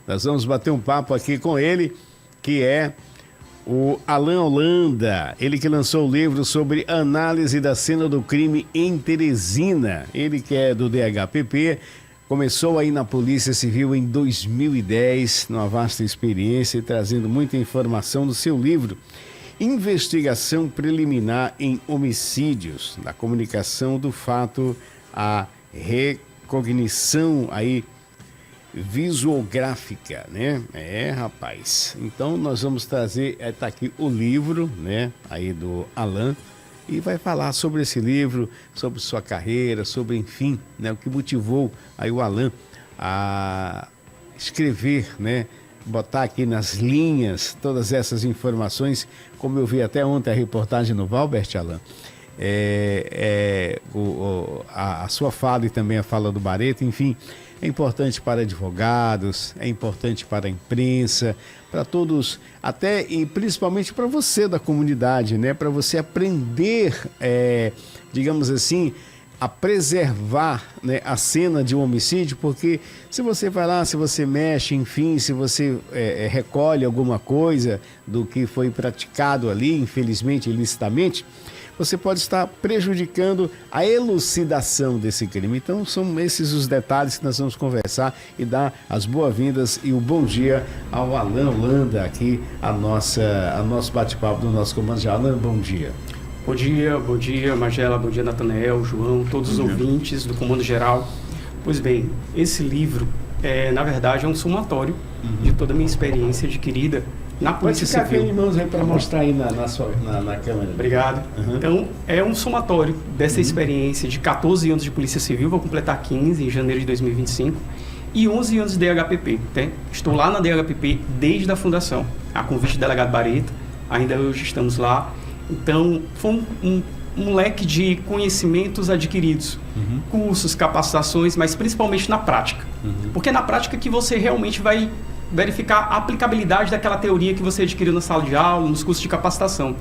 Nós vamos bater um papo aqui com ele, que é o Alan Holanda, ele que lançou o livro sobre análise da cena do crime em Teresina. Ele que é do DHPP, começou aí na Polícia Civil em 2010, numa vasta experiência e trazendo muita informação do seu livro Investigação Preliminar em Homicídios, da comunicação do fato à recognição aí visuográfica, né? Rapaz. Então nós vamos trazer, tá aqui o livro, né? Aí do Alan, e vai falar sobre esse livro, sobre sua carreira, sobre, enfim, né? O que motivou aí o Alan a escrever, né? Botar aqui nas linhas todas essas informações, como eu vi até ontem a reportagem no Valbert, Alan. A sua fala e também a fala do Barreto, enfim, é importante para advogados, é importante para a imprensa, para todos, até e principalmente para você da comunidade, né? Para você aprender, digamos assim, a preservar, né, a cena de um homicídio, porque se você vai lá, se você mexe, enfim, se você recolhe alguma coisa do que foi praticado ali, infelizmente, ilicitamente, você pode estar prejudicando a elucidação desse crime. Então, são esses os detalhes que nós vamos conversar e dar as boas-vindas e o bom dia ao Alan Holanda aqui, a nosso bate-papo do nosso comandante. Alan, bom dia. Bom dia, Magela, bom dia, Natanael, João, todos os ouvintes do Comando Geral. Pois bem, esse livro, na verdade, é um somatório de toda a minha experiência adquirida na Polícia Civil. Pode ficar aqui em mãos aí para mostrar aí na câmera. Obrigado. Então, é um somatório dessa experiência de 14 anos de Polícia Civil, vou completar 15 em janeiro de 2025, e 11 anos de DHPP. Né? Estou lá na DHPP desde a fundação, a convite do delegado Barreto, ainda hoje estamos lá. Então, foi um leque de conhecimentos adquiridos, cursos, capacitações, mas principalmente na prática. Porque é na prática que você realmente vai verificar a aplicabilidade daquela teoria que você adquiriu na sala de aula, nos cursos de capacitação.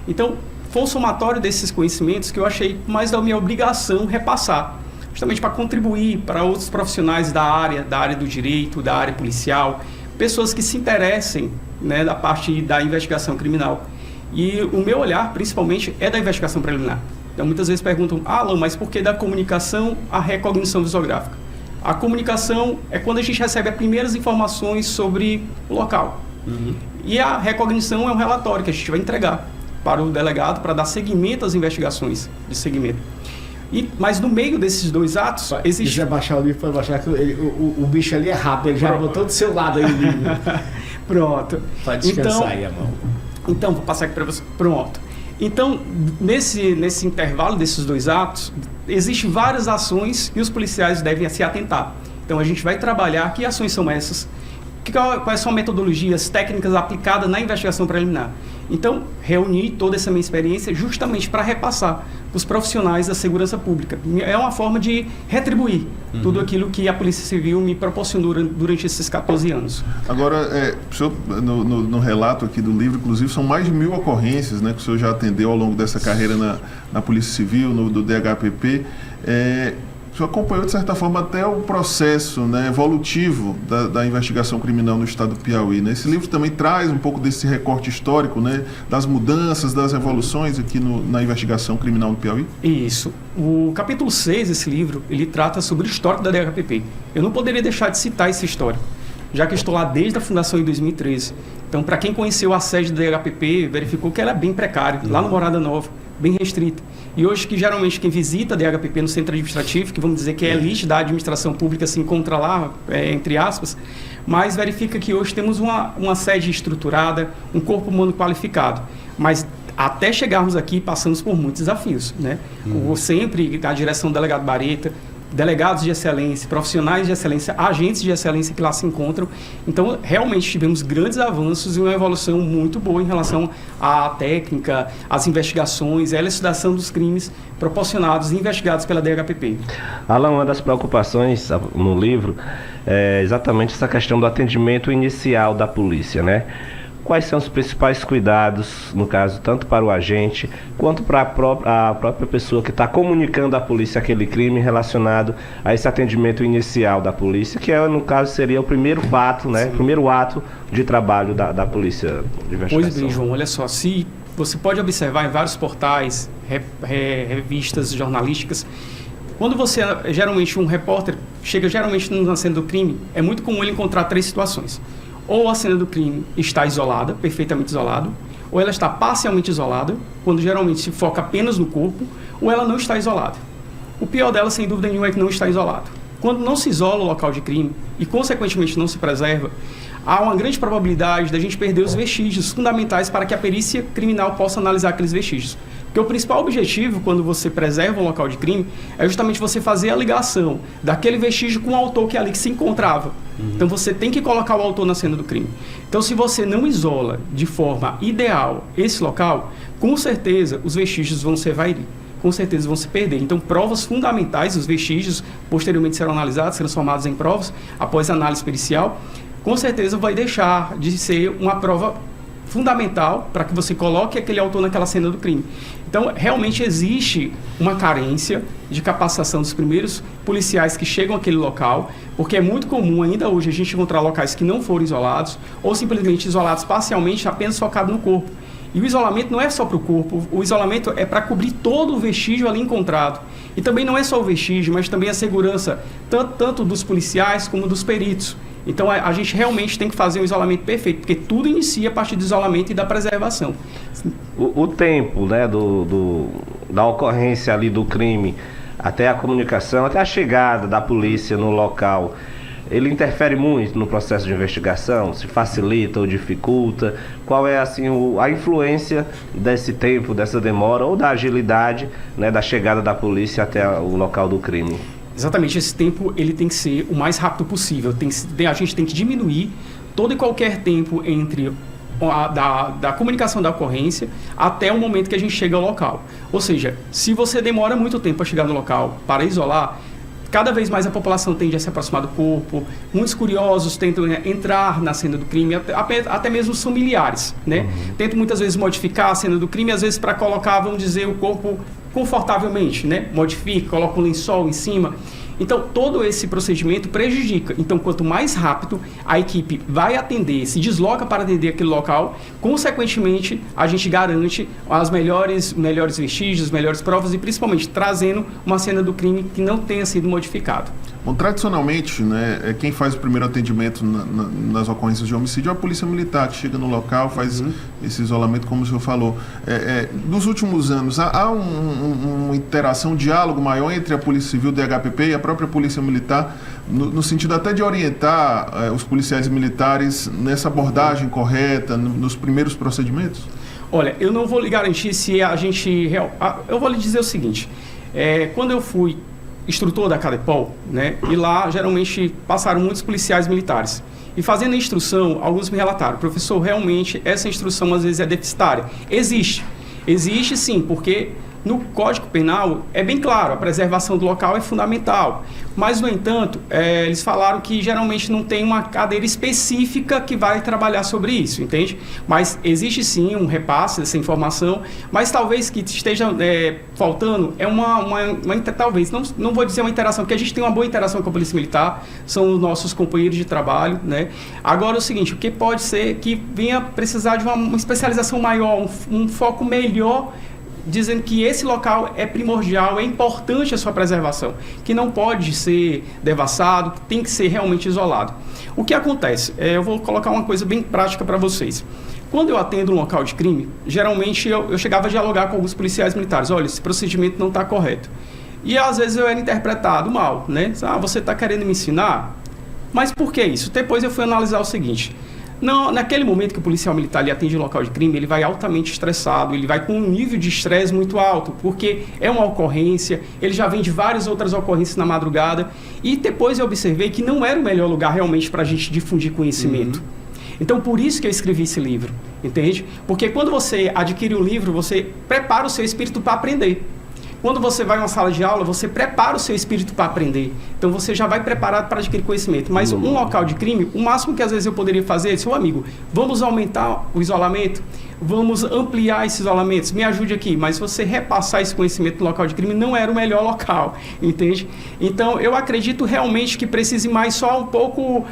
Então, foi um somatório desses conhecimentos que eu achei mais da minha obrigação repassar, justamente para contribuir para outros profissionais da área do direito, da área policial, pessoas que se interessem, né, da parte da investigação criminal. E o meu olhar, principalmente, é da investigação preliminar. Então, muitas vezes perguntam, Alan, mas por que da comunicação à recognição visuográfica? A comunicação é quando a gente recebe as primeiras informações sobre o local. E a recognição é um relatório que a gente vai entregar para o delegado para dar seguimento às investigações de seguimento. Mas no meio desses dois atos, existe... Se você baixar o livro, pode baixar que o bicho ali é rápido, ele já botou do seu lado aí o livro. Pronto. Pode descansar aí a mão. Então, vou passar aqui para você. Pronto. Então, nesse intervalo desses dois atos, existem várias ações que os policiais devem se atentar. Então, a gente vai trabalhar que ações são essas, quais são metodologias, técnicas aplicadas na investigação preliminar. Então, reuni toda essa minha experiência justamente para repassar para os profissionais da segurança pública. É uma forma de retribuir tudo aquilo que a Polícia Civil me proporcionou durante esses 14 anos. Agora, no relato aqui do livro, inclusive, são mais de 1000 ocorrências, né, que o senhor já atendeu ao longo dessa carreira na Polícia Civil, do DHPP. O senhor acompanhou, de certa forma, até o processo, né, evolutivo da investigação criminal no estado do Piauí. Né? Esse livro também traz um pouco desse recorte histórico, né, das mudanças, das evoluções aqui na investigação criminal no Piauí? Isso. O capítulo 6 desse livro, ele trata sobre o histórico da DHPP. Eu não poderia deixar de citar esse histórico, já que estou lá desde a fundação em 2013. Então, para quem conheceu a sede da DHPP, verificou que ela é bem precária, lá no Morada Nova, bem restrita. E hoje, que geralmente quem visita a DHPP no centro administrativo, que vamos dizer que é a elite da administração pública, se encontra lá, entre aspas, mas verifica que hoje temos uma sede estruturada, um corpo humano qualificado. Mas até chegarmos aqui, passamos por muitos desafios, né? Sempre a direção do delegado Barreto, delegados de excelência, profissionais de excelência, agentes de excelência que lá se encontram. Então, realmente tivemos grandes avanços e uma evolução muito boa em relação à técnica, às investigações, à elucidação dos crimes proporcionados e investigados pela DHPP. Alan, uma das preocupações no livro é exatamente essa questão do atendimento inicial da polícia, né? quais são os principais cuidados, no caso, tanto para o agente, quanto para a própria pessoa que está comunicando à polícia aquele crime relacionado a esse atendimento inicial da polícia, que no caso seria o primeiro fato, né? O primeiro ato de trabalho da polícia de investigação. Pois bem, João, olha só, se você pode observar em vários portais, revistas jornalísticas, quando você, geralmente, um repórter chega geralmente na cena do crime, é muito comum ele encontrar 3 situações. Ou a cena do crime está isolada, perfeitamente isolada, ou ela está parcialmente isolada, quando geralmente se foca apenas no corpo, ou ela não está isolada. O pior dela, sem dúvida nenhuma, é que não está isolado. Quando não se isola o local de crime e, consequentemente, não se preserva, há uma grande probabilidade da gente perder os vestígios fundamentais para que a perícia criminal possa analisar aqueles vestígios. Porque o principal objetivo, quando você preserva um local de crime, é justamente você fazer a ligação daquele vestígio com o autor que é ali que se encontrava. Então você tem que colocar o autor na cena do crime. Então, se você não isola de forma ideal esse local, com certeza os vestígios vão se evair, com certeza vão se perder. Então, provas fundamentais, os vestígios posteriormente serão analisados, transformados em provas, após a análise pericial, com certeza vai deixar de ser uma prova fundamental para que você coloque aquele autor naquela cena do crime. Então, realmente existe uma carência de capacitação dos primeiros policiais que chegam àquele local, porque é muito comum ainda hoje a gente encontrar locais que não foram isolados ou simplesmente isolados parcialmente, apenas focado no corpo. E o isolamento não é só para o corpo, o isolamento é para cobrir todo o vestígio ali encontrado. E também não é só o vestígio, mas também a segurança, tanto dos policiais como dos peritos. Então a gente realmente tem que fazer um isolamento perfeito, porque tudo inicia a partir do isolamento e da preservação. O tempo, né, da ocorrência ali do crime, até a comunicação, até a chegada da polícia no local, ele interfere muito no processo de investigação? Se facilita ou dificulta? Qual é assim, a influência desse tempo, dessa demora ou da agilidade, né, da chegada da polícia até o local do crime? Exatamente, esse tempo ele tem que ser o mais rápido possível. A gente tem que diminuir todo e qualquer tempo entre da comunicação da ocorrência até o momento que a gente chega ao local. Ou seja, se você demora muito tempo para chegar no local para isolar, cada vez mais a população tende a se aproximar do corpo, muitos curiosos tentam entrar na cena do crime, até mesmo os familiares, né? Tentam muitas vezes modificar a cena do crime, às vezes para colocar, vamos dizer, o corpo confortavelmente, né? Modifica, coloca um lençol em cima. Então, todo esse procedimento prejudica. Então, quanto mais rápido a equipe vai atender, se desloca para atender aquele local, consequentemente, a gente garante as melhores vestígios, melhores provas e, principalmente, trazendo uma cena do crime que não tenha sido modificado. Bom, tradicionalmente, né, quem faz o primeiro atendimento nas ocorrências de homicídio é a polícia militar, que chega no local, faz esse isolamento, como o senhor falou. Nos últimos anos, há uma interação, um diálogo maior entre a Polícia Civil, DHPP, e a própria Polícia Militar, no sentido até de orientar os policiais militares nessa abordagem correta, nos primeiros procedimentos? Olha, eu não vou lhe garantir se a gente... Eu vou lhe dizer o seguinte, quando eu fui instrutor da CADEPOL, né, e lá geralmente passaram muitos policiais militares. E fazendo a instrução, alguns me relataram, professor, realmente essa instrução às vezes é deficitária. Existe sim, porque no Código Penal é bem claro, a preservação do local é fundamental. Mas, no entanto, eles falaram que geralmente não tem uma cadeira específica que vai trabalhar sobre isso, entende? Mas existe sim um repasse dessa informação, mas talvez que esteja faltando talvez, não vou dizer uma interação, porque a gente tem uma boa interação com a Polícia Militar, são os nossos companheiros de trabalho, né? Agora, o seguinte, o que pode ser que venha precisar de uma especialização maior, um foco melhor, dizendo que esse local é primordial, é importante a sua preservação, que não pode ser devassado, que tem que ser realmente isolado. O que acontece? Eu vou colocar uma coisa bem prática para vocês. Quando eu atendo um local de crime, geralmente eu chegava a dialogar com alguns policiais militares. Olha, esse procedimento não está correto. E às vezes eu era interpretado mal, né? Você está querendo me ensinar? Mas por que isso? Depois eu fui analisar o seguinte... Naquele momento que o policial militar ele atende o local de crime, ele vai altamente estressado, ele vai com um nível de estresse muito alto, porque é uma ocorrência, ele já vem de várias outras ocorrências na madrugada, e depois eu observei que não era o melhor lugar realmente para a gente difundir conhecimento. Então, por isso que eu escrevi esse livro, entende? Porque quando você adquire um livro, você prepara o seu espírito para aprender. Quando você vai a uma sala de aula, você prepara o seu espírito para aprender. Então, você já vai preparado para adquirir conhecimento. Mas um local de crime, o máximo que às vezes eu poderia fazer é, seu amigo, vamos aumentar o isolamento, vamos ampliar esses isolamentos, me ajude aqui. Mas você repassar esse conhecimento no local de crime não era o melhor local, entende? Então, eu acredito realmente que precise mais só um pouco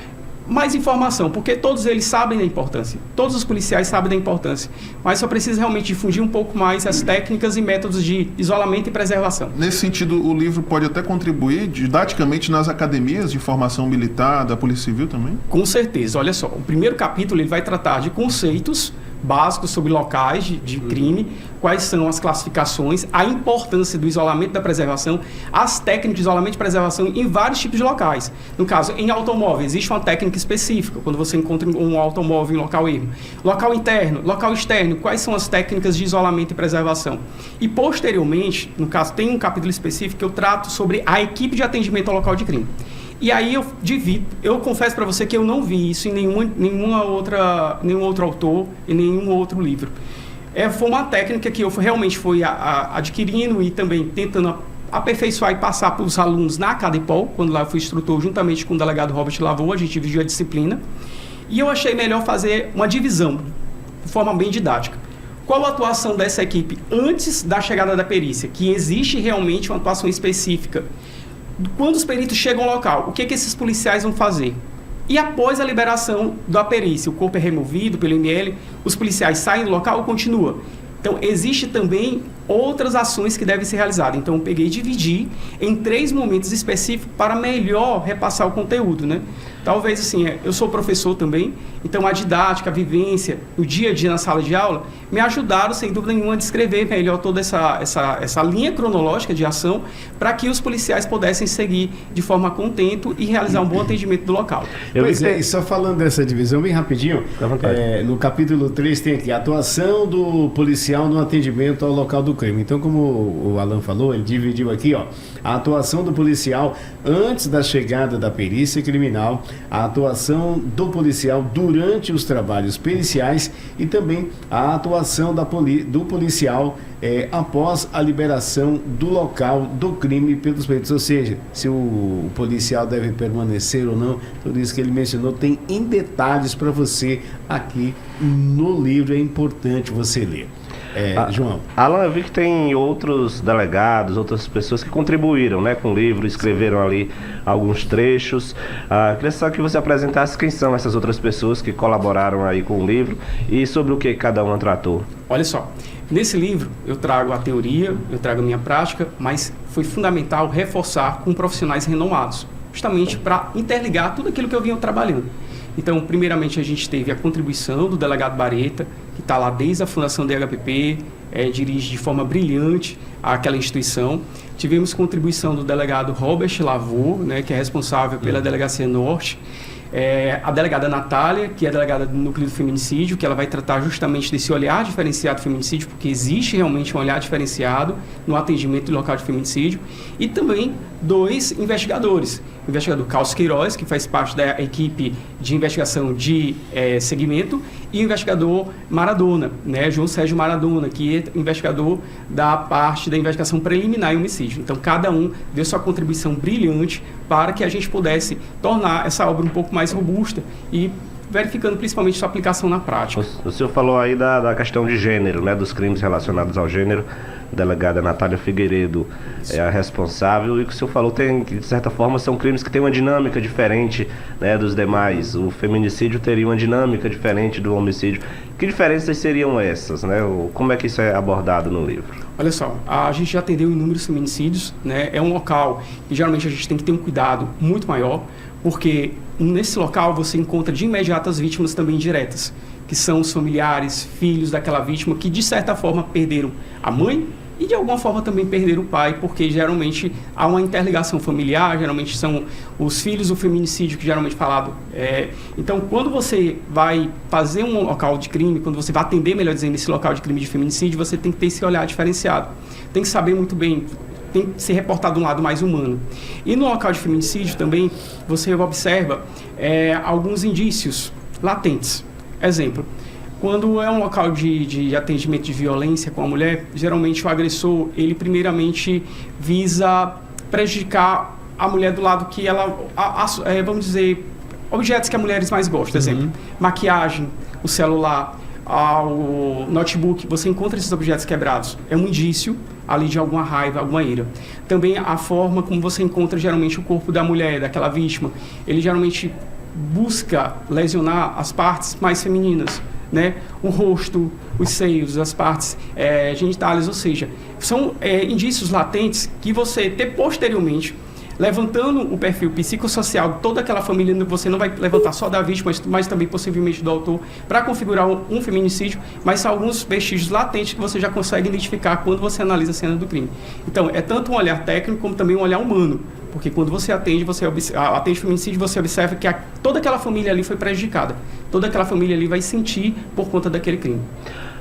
mais informação, porque todos eles sabem da importância, todos os policiais sabem da importância, mas só precisa realmente difundir um pouco mais as técnicas e métodos de isolamento e preservação. Nesse sentido, o livro pode até contribuir didaticamente nas academias de formação militar da Polícia Civil também? Com certeza, olha só, o primeiro capítulo ele vai tratar de conceitos básicos sobre locais de crime, quais são as classificações, a importância do isolamento e da preservação, as técnicas de isolamento e preservação em vários tipos de locais. No caso, em automóvel, existe uma técnica específica, quando você encontra um automóvel em local ermo. Local interno, local externo, quais são as técnicas de isolamento e preservação. E, posteriormente, no caso, tem um capítulo específico que eu trato sobre a equipe de atendimento ao local de crime. E aí eu divido, eu confesso para você que eu não vi isso em nenhum outro autor, em nenhum outro livro. Foi uma técnica que eu realmente fui adquirindo e também tentando aperfeiçoar e passar para os alunos na Cadepol, quando lá eu fui instrutor juntamente com o delegado Robert Lavô, a gente dividiu a disciplina. E eu achei melhor fazer uma divisão, de forma bem didática. Qual a atuação dessa equipe antes da chegada da perícia? Que existe realmente uma atuação específica. Quando os peritos chegam ao local, o que esses policiais vão fazer? E após a liberação da perícia, o corpo é removido pelo ML, os policiais saem do local ou continua? Então, existe também outras ações que devem ser realizadas. Então, eu peguei e dividi em 3 momentos específicos para melhor repassar o conteúdo, né? Talvez, assim, eu sou professor também, então a didática, a vivência, o dia a dia na sala de aula, me ajudaram, sem dúvida nenhuma, a descrever melhor toda essa linha cronológica de ação para que os policiais pudessem seguir de forma contente e realizar um bom atendimento do local. E só falando dessa divisão, bem rapidinho, no capítulo 3 tem aqui, atuação do policial no atendimento ao local do crime. Então, como o Alan falou, ele dividiu aqui, ó, a atuação do policial antes da chegada da perícia criminal, a atuação do policial durante os trabalhos periciais e também a atuação do policial após a liberação do local do crime pelos peritos, ou seja, se o policial deve permanecer ou não, tudo isso que ele mencionou tem em detalhes para você aqui no livro, é importante você ler. João. Alan, eu vi que tem outros delegados, outras pessoas que contribuíram, né, com o livro, escreveram ali alguns trechos. Queria só que você apresentasse quem são essas outras pessoas que colaboraram aí com o livro e sobre o que cada uma tratou. Olha só, nesse livro eu trago a teoria, eu trago a minha prática, mas foi fundamental reforçar com profissionais renomados, justamente para interligar tudo aquilo que eu vinha trabalhando. Então, primeiramente, a gente teve a contribuição do delegado Bareta, que está lá desde a fundação da DHPP, dirige de forma brilhante aquela instituição. Tivemos contribuição do delegado Robert Lavô, né, que é responsável pela Delegacia Norte. A delegada Natália, que é a delegada do Núcleo do Feminicídio, que ela vai tratar justamente desse olhar diferenciado do feminicídio, porque existe realmente um olhar diferenciado no atendimento do local de feminicídio. E também 2 investigadores. O investigador Carlos Queiroz, que faz parte da equipe de investigação de segmento, e o investigador Maradona, né, João Sérgio Maradona, que é investigador da parte da investigação preliminar em homicídio. Então, cada um deu sua contribuição brilhante para que a gente pudesse tornar essa obra um pouco mais robusta e verificando principalmente sua aplicação na prática. O senhor falou aí da questão de gênero, né, dos crimes relacionados ao gênero. A delegada Natália Figueiredo é a responsável, e o que o senhor falou de certa forma, são crimes que têm uma dinâmica diferente, né, dos demais. O feminicídio teria uma dinâmica diferente do homicídio. Que diferenças seriam essas, né? Como é que isso é abordado no livro? Olha só, a gente já atendeu inúmeros feminicídios, né? É um local que geralmente a gente tem que ter um cuidado muito maior, porque nesse local você encontra de imediato as vítimas também diretas, que são os familiares, filhos daquela vítima, que de certa forma perderam a mãe e de alguma forma também perderam o pai, porque geralmente há uma interligação familiar, geralmente são os filhos do feminicídio que geralmente falado. Então, quando você vai fazer um local de crime, quando você vai atender, melhor dizendo, esse local de crime de feminicídio, você tem que ter esse olhar diferenciado. Tem que saber muito bem, tem que ser reportado um lado mais humano. E no local de feminicídio também, você observa alguns indícios latentes. Exemplo, Quando é um local de atendimento de violência com a mulher, geralmente o agressor, ele primeiramente visa prejudicar a mulher do lado que ela, vamos dizer, objetos que as mulheres mais gostam, exemplo, maquiagem, o celular, o notebook, você encontra esses objetos quebrados. É um indício ali de alguma raiva, alguma ira. Também a forma como você encontra geralmente o corpo da mulher, daquela vítima, ele geralmente busca lesionar as partes mais femininas, né? O rosto, os seios, as partes genitais, ou seja, são indícios latentes que você ter posteriormente, levantando o perfil psicossocial de toda aquela família, você não vai levantar só da vítima, mas também possivelmente do autor, para configurar um feminicídio, mas são alguns vestígios latentes que você já consegue identificar quando você analisa a cena do crime. Então, é tanto um olhar técnico como também um olhar humano, porque quando você atende feminicídio, você observa que toda aquela família ali foi prejudicada, toda aquela família ali vai sentir por conta daquele crime.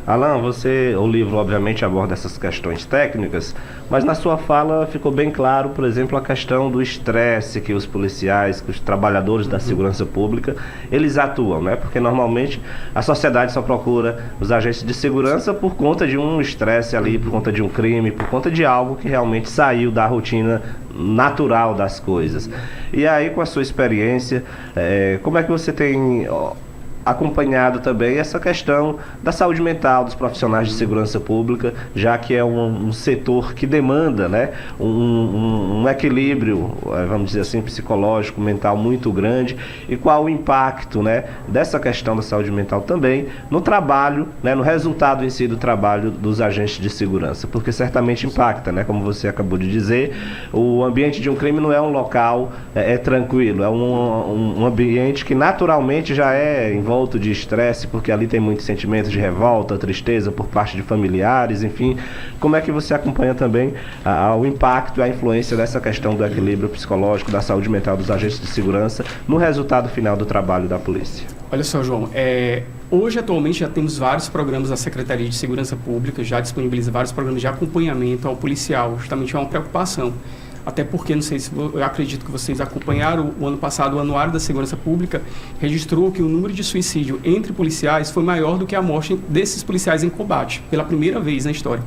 Alan, o livro obviamente aborda essas questões técnicas, mas na sua fala ficou bem claro, por exemplo, a questão do estresse que os policiais, que os trabalhadores da segurança pública, eles atuam, né? Porque normalmente a sociedade só procura os agentes de segurança por conta de um estresse ali, por conta de um crime, por conta de algo que realmente saiu da rotina natural das coisas. E aí, com a sua experiência, como é que você tem acompanhado também essa questão da saúde mental dos profissionais de segurança pública, já que é um setor que demanda, né, um equilíbrio, vamos dizer assim, psicológico, mental muito grande, e qual o impacto, né, dessa questão da saúde mental também no trabalho, né, no resultado em si do trabalho dos agentes de segurança, porque certamente impacta, né, como você acabou de dizer, o ambiente de um crime não é um local tranquilo, é um ambiente que naturalmente já é envolto de estresse, porque ali tem muitos sentimentos de revolta, tristeza por parte de familiares, enfim. Como é que você acompanha também o impacto e a influência dessa questão do equilíbrio psicológico, da saúde mental dos agentes de segurança no resultado final do trabalho da polícia? Olha só, João, hoje atualmente já temos vários programas da Secretaria de Segurança Pública, já disponibiliza vários programas de acompanhamento ao policial, justamente é uma preocupação. Até porque, não sei se eu acredito que vocês acompanharam, o ano passado o Anuário da Segurança Pública registrou que o número de suicídio entre policiais foi maior do que a morte desses policiais em combate, pela primeira vez na história.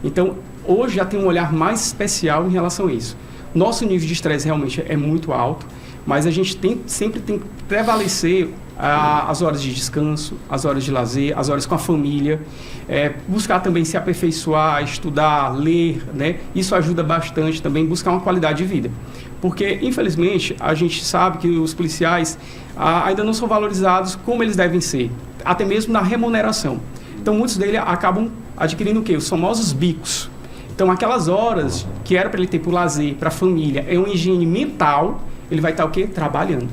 Então, hoje já tem um olhar mais especial em relação a isso. Nosso nível de estresse realmente é muito alto, mas a gente sempre tem que prevalecer as horas de descanso, as horas de lazer, as horas com a família, buscar também se aperfeiçoar, estudar, ler, né? Isso ajuda bastante também, buscar uma qualidade de vida. Porque, infelizmente, a gente sabe que os policiais ainda não são valorizados como eles devem ser, até mesmo na remuneração. Então, muitos deles acabam adquirindo o quê? Os famosos bicos. Então, aquelas horas que era para ele ter para o lazer, para a família, é uma higiene mental, ele vai estar o quê? Trabalhando.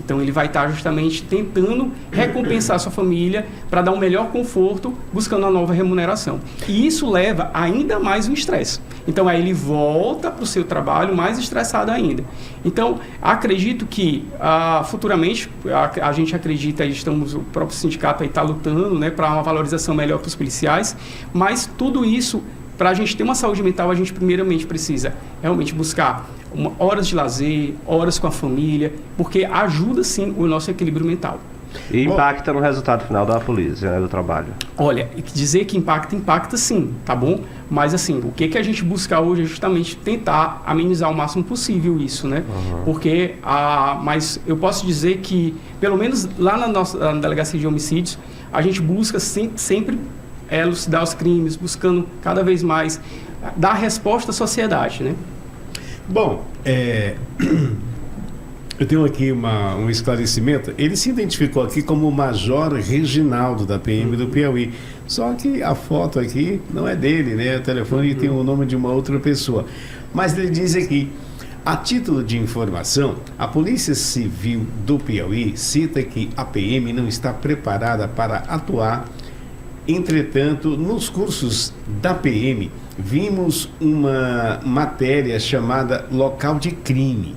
Então, ele vai estar justamente tentando recompensar a sua família para dar um melhor conforto, buscando uma nova remuneração. E isso leva ainda mais um estresse. Então, aí ele volta para o seu trabalho mais estressado ainda. Então, acredito que futuramente, a gente acredita, o próprio sindicato está lutando, né, para uma valorização melhor para os policiais, mas tudo isso, para a gente ter uma saúde mental, a gente primeiramente precisa realmente buscar horas de lazer, horas com a família, porque ajuda sim o nosso equilíbrio mental. E impacta no resultado final da polícia, né, do trabalho. Olha, dizer que impacta sim, tá bom? Mas assim, o que a gente busca hoje é justamente tentar amenizar o máximo possível isso, né? Porque, mas eu posso dizer que, pelo menos lá na Delegacia de Homicídios, a gente busca sempre elucidar os crimes, buscando cada vez mais dar resposta à sociedade, né? Bom, eu tenho aqui um esclarecimento. Ele se identificou aqui como o Major Reginaldo, da PM do Piauí. Só que a foto aqui não é dele, né? O telefone tem o nome de uma outra pessoa. Mas ele diz aqui: a título de informação, a Polícia Civil do Piauí cita que a PM não está preparada para atuar. Entretanto, nos cursos da PM, vimos uma matéria chamada Local de Crime.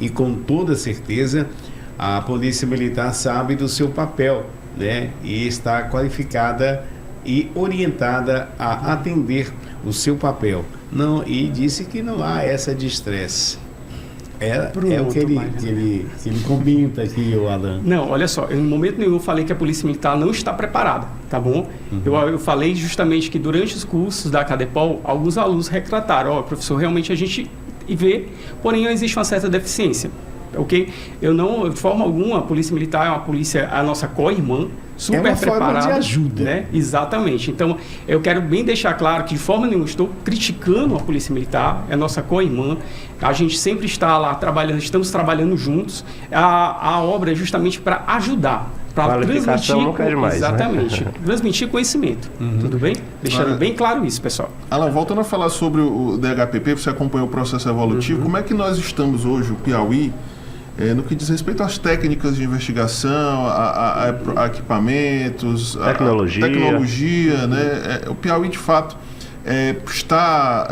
E com toda certeza, a Polícia Militar sabe do seu papel, né? E está qualificada e orientada a atender o seu papel. E disse que não há essa de estresse. É o que Pronto, ele comenta aqui, o Alan. Não, olha só, em momento nenhum eu falei que a Polícia Militar não está preparada, tá bom? Eu falei justamente que durante os cursos da Cadepol, alguns alunos retrataram, professor, realmente a gente vê, porém existe uma certa deficiência, ok? Eu não, de forma alguma, a Polícia Militar é uma polícia, a nossa co-irmã, super uma preparada. forma de ajuda. Né? Exatamente. Então, eu quero bem deixar claro que de forma nenhuma estou criticando a Polícia Militar, é nossa co-irmã, a gente sempre está lá trabalhando, estamos trabalhando juntos, a obra é justamente para ajudar, para transmitir, nunca é demais, exatamente, transmitir conhecimento, tudo bem? Deixando bem claro isso, pessoal. Alan, voltando a falar sobre o DHPP, você acompanhou o processo evolutivo, como é que nós estamos hoje, o Piauí, no que diz respeito às técnicas de investigação, a equipamentos, tecnologia, né? O Piauí, de fato, está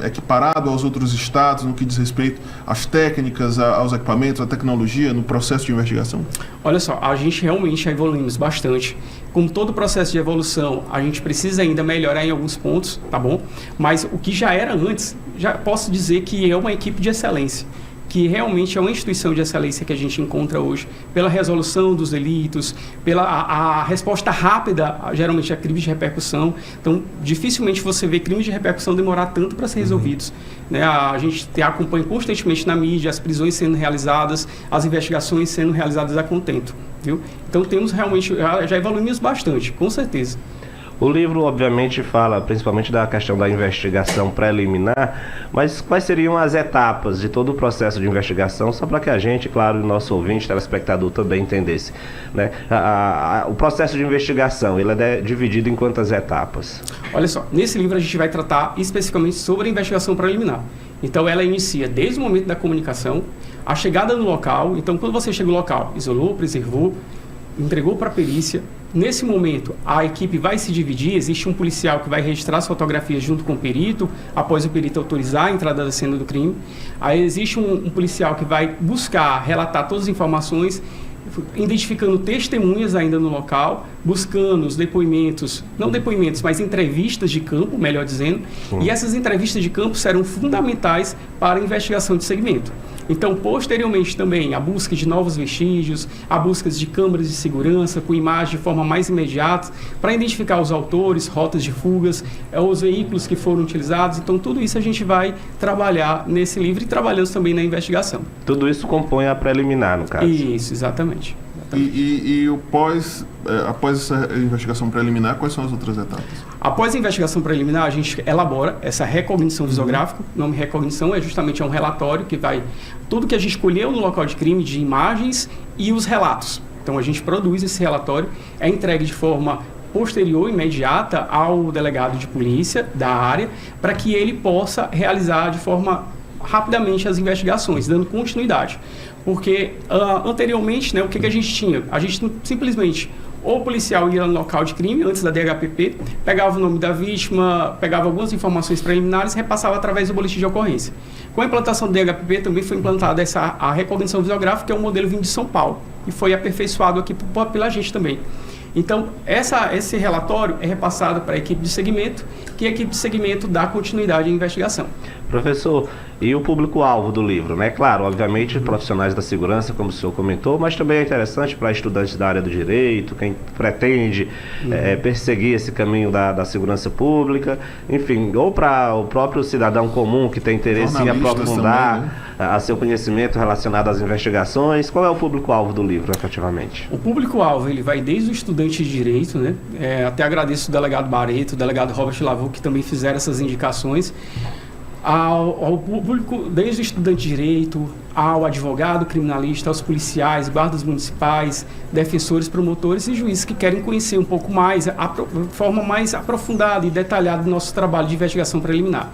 equiparado aos outros estados no que diz respeito às técnicas, aos equipamentos, à tecnologia no processo de investigação? Olha só, a gente realmente evoluímos bastante. Como todo processo de evolução, a gente precisa ainda melhorar em alguns pontos, tá bom? Mas o que já era antes, já posso dizer que é uma equipe de excelência, que realmente é uma instituição de excelência que a gente encontra hoje, pela resolução dos delitos, pela a resposta rápida, geralmente a crimes de repercussão. Então, dificilmente você vê crimes de repercussão demorar tanto para ser resolvidos. Né? A gente acompanha constantemente na mídia as prisões sendo realizadas, as investigações sendo realizadas a contento. Viu? Então, temos realmente, já evoluímos bastante, com certeza. O livro, obviamente, fala principalmente da questão da investigação preliminar, mas quais seriam as etapas de todo o processo de investigação, só para que a gente, claro, o nosso ouvinte, telespectador também entendesse, né? O processo de investigação, ele é dividido em quantas etapas? Olha só, nesse livro a gente vai tratar especificamente sobre a investigação preliminar. Então, ela inicia desde o momento da comunicação, a chegada no local. Então, quando você chega no local, isolou, preservou, entregou para a perícia. Nesse momento, a equipe vai se dividir, existe um policial que vai registrar as fotografias junto com o perito, após o perito autorizar a entrada da cena do crime. Aí existe um policial que vai buscar, relatar todas as informações, identificando testemunhas ainda no local, buscando os depoimentos, não depoimentos, mas entrevistas de campo, melhor dizendo, e essas entrevistas de campo serão fundamentais para a investigação de segmento. Então, posteriormente também, a busca de novos vestígios, a busca de câmeras de segurança com imagem de forma mais imediata, para identificar os autores, rotas de fugas, os veículos que foram utilizados. Então, tudo isso a gente vai trabalhar nesse livro e trabalhando também na investigação. Tudo isso compõe a preliminar, no caso? Isso, exatamente. E após essa investigação preliminar, quais são as outras etapas? Após a investigação preliminar, a gente elabora essa recognição visográfica. O nome recognição é justamente um relatório que vai tudo que a gente escolheu no local de crime, de imagens e os relatos. Então, a gente produz esse relatório, é entregue de forma posterior, imediata, ao delegado de polícia da área, para que ele possa realizar de forma rapidamente as investigações, dando continuidade. Porque anteriormente, né, o que a gente tinha? A gente simplesmente, ou o policial ia no local de crime, antes da DHPP, pegava o nome da vítima, pegava algumas informações preliminares e repassava através do boletim de ocorrência. Com a implantação do DHPP também foi implantada a recognição visográfica, que é um modelo vindo de São Paulo, e foi aperfeiçoado aqui pela gente também. Então, esse relatório é repassado para a equipe de segmento, que a equipe de segmento dá continuidade à investigação. Professor, e o público-alvo do livro, né? Claro, obviamente, profissionais da segurança, como o senhor comentou, mas também é interessante para estudantes da área do direito, quem pretende perseguir esse caminho da segurança pública, enfim, ou para o próprio cidadão comum que tem interesse em aprofundar também, né, a seu conhecimento relacionado às investigações. Qual é o público-alvo do livro, efetivamente? O público-alvo, ele vai desde o estudante de direito, né? Até agradeço o delegado Barreto, o delegado Robert Lavô, que também fizeram essas indicações, ao público, desde o estudante de direito, ao advogado criminalista, aos policiais, guardas municipais, defensores, promotores e juízes que querem conhecer um pouco mais, de forma mais aprofundada e detalhada do nosso trabalho de investigação preliminar.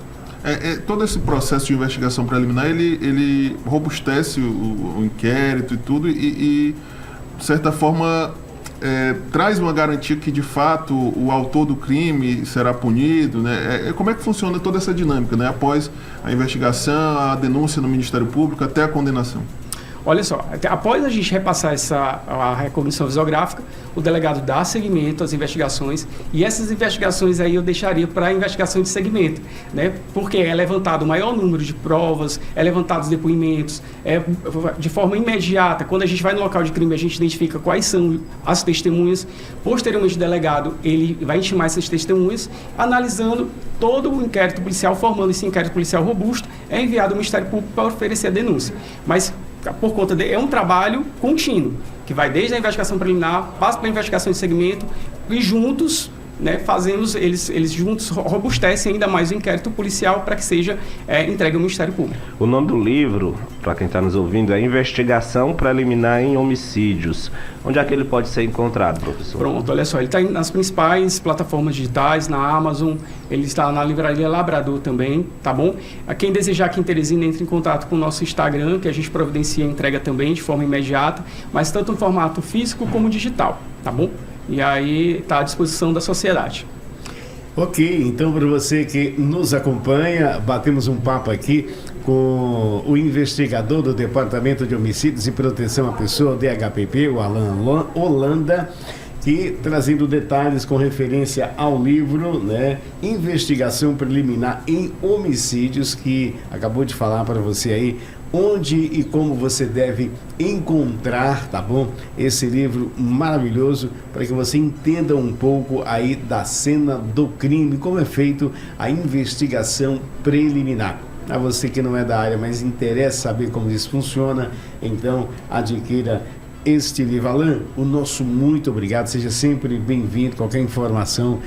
Todo esse processo de investigação preliminar, ele robustece o inquérito e tudo, e de certa forma traz uma garantia que de fato o autor do crime será punido, né? Como é que funciona toda essa dinâmica, né? Após a investigação, a denúncia no Ministério Público até a condenação? Olha só, após a gente repassar a recognição visográfica, o delegado dá seguimento às investigações, e essas investigações aí eu deixaria para a investigação de segmento, né? Porque é levantado o maior número de provas, é levantado os depoimentos, de forma imediata. Quando a gente vai no local de crime, a gente identifica quais são as testemunhas. Posteriormente, o delegado ele vai intimar essas testemunhas, analisando todo o inquérito policial, formando esse inquérito policial robusto, é enviado ao Ministério Público para oferecer a denúncia. Mas por conta é um trabalho contínuo, que vai desde a investigação preliminar, passa para a investigação de segmento, e juntos, né, fazemos, eles juntos robustecem ainda mais o inquérito policial para que seja entregue ao Ministério Público. O nome do livro, para quem está nos ouvindo, é Investigação Preliminar em Homicídios. Onde é que ele pode ser encontrado, professor? Pronto, olha só, ele está nas principais plataformas digitais, na Amazon, ele está na Livraria Labrador também, tá bom? A quem desejar aqui em Teresina, entre em contato com o nosso Instagram, que a gente providencia a entrega também de forma imediata, mas tanto no formato físico como digital, tá bom? E aí está à disposição da sociedade. Ok, então para você que nos acompanha, batemos um papo aqui com o investigador do Departamento de Homicídios e Proteção à Pessoa, DHPP, o Alan Holanda, que trazendo detalhes com referência ao livro, né, Investigação Preliminar em Homicídios, que acabou de falar para você aí onde e como você deve encontrar, tá bom? Esse livro maravilhoso para que você entenda um pouco aí da cena do crime, como é feito a investigação preliminar. A você que não é da área, mas interessa saber como isso funciona, então adquira este livro. Alan, o nosso muito obrigado, seja sempre bem-vindo. Qualquer informação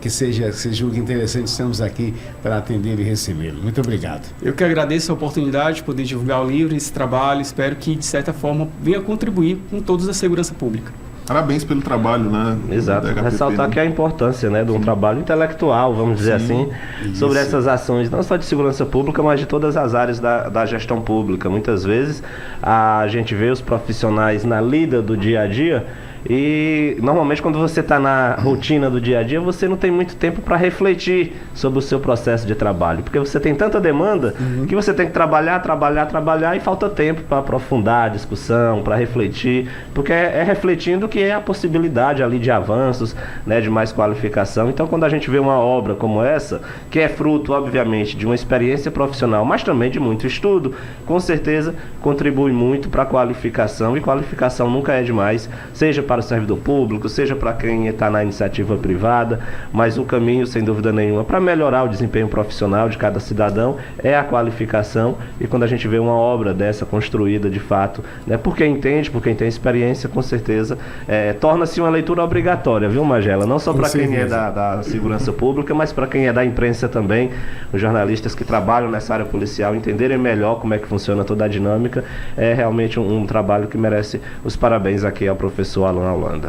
que você julgue interessante, estamos aqui para atender e recebê-lo. Muito obrigado. Eu que agradeço a oportunidade de poder divulgar o livro, esse trabalho, espero que de certa forma venha contribuir com todos da segurança pública. Parabéns pelo trabalho, né? Exato. Ressaltar que a importância, né, de um trabalho intelectual, vamos dizer assim, sobre essas ações, não só de segurança pública, mas de todas as áreas da gestão pública. Muitas vezes a gente vê os profissionais na lida do dia a dia e normalmente quando você está na rotina do dia a dia, você não tem muito tempo para refletir sobre o seu processo de trabalho, porque você tem tanta demanda que você tem que trabalhar e falta tempo para aprofundar a discussão, para refletir, porque é refletindo que é a possibilidade ali de avanços, né, de mais qualificação. Então quando a gente vê uma obra como essa, que é fruto obviamente de uma experiência profissional, mas também de muito estudo, com certeza contribui muito para a qualificação, e qualificação nunca é demais, seja para o servidor público, seja para quem está na iniciativa privada, mas o caminho, sem dúvida nenhuma, para melhorar o desempenho profissional de cada cidadão é a qualificação. E quando a gente vê uma obra dessa construída de fato, né, por quem entende, por quem tem experiência, com certeza torna-se uma leitura obrigatória, viu, Magela? Não só para quem é da segurança pública, mas para quem é da imprensa também, os jornalistas que trabalham nessa área policial, entenderem melhor como é que funciona toda a dinâmica. É realmente um trabalho que merece os parabéns aqui ao professor Alan Holanda.